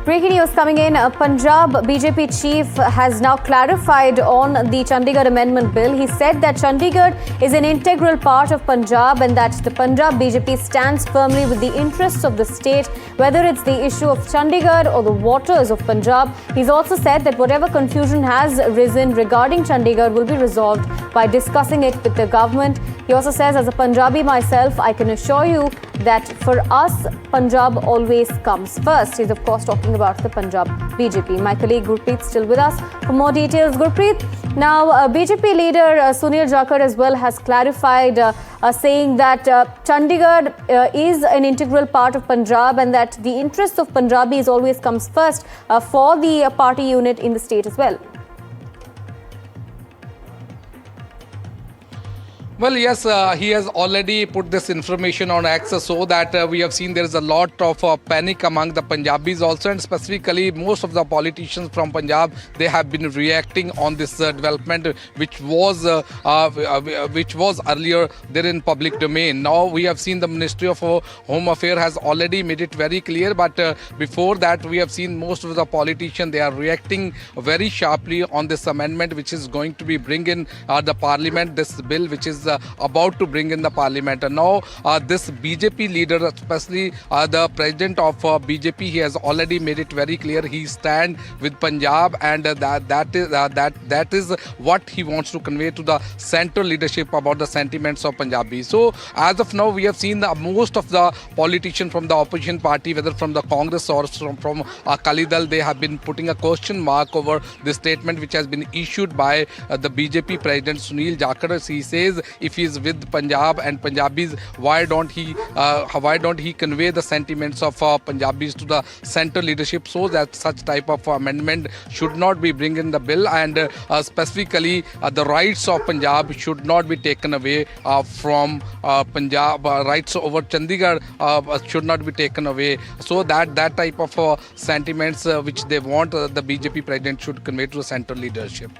Breaking news coming in. Punjab BJP chief has now clarified on the Chandigarh Amendment Bill. He said that Chandigarh is an integral part of Punjab and that the Punjab BJP stands firmly with the interests of the state, whether it's the issue of Chandigarh or the waters of Punjab. He's also said that whatever confusion has risen regarding Chandigarh will be resolved by discussing it with the government. He also says, as a Punjabi myself, I can assure you that for us, Punjab always comes first. He's of course talking about the Punjab BJP. My colleague Gurpreet still with us for more details. Gurpreet, now BJP leader Sunil Jakhar as well has clarified, saying that Chandigarh is an integral part of Punjab and that the interests of Punjabis always comes first for the party unit in the state as well. Well, yes, he has already put this information on X so that we have seen there is a lot of panic among the Punjabis also, and specifically most of the politicians from Punjab, they have been reacting on this development which was earlier there in public domain. Now we have seen the Ministry of Home Affairs has already made it very clear, but before that we have seen most of the politicians, they are reacting very sharply on this amendment which is going to be bring in the parliament, this bill which is about to bring in the parliament. And now this BJP leader, especially the president of BJP, he has already made it very clear he stand with Punjab, and that is what he wants to convey to the central leadership about the sentiments of Punjabi. So as of now, we have seen most of the politicians from the opposition party, whether from the Congress or from Akali Dal, they have been putting a question mark over this statement which has been issued by the BJP president Sunil Jakhar. He says if he is with Punjab and Punjabis, why don't he convey the sentiments of Punjabis to the central leadership, so that such type of amendment should not be bring in the bill, and specifically the rights of Punjab should not be taken away from Punjab. Rights over Chandigarh should not be taken away, so that type of sentiments which they want the BJP president should convey to the central leadership.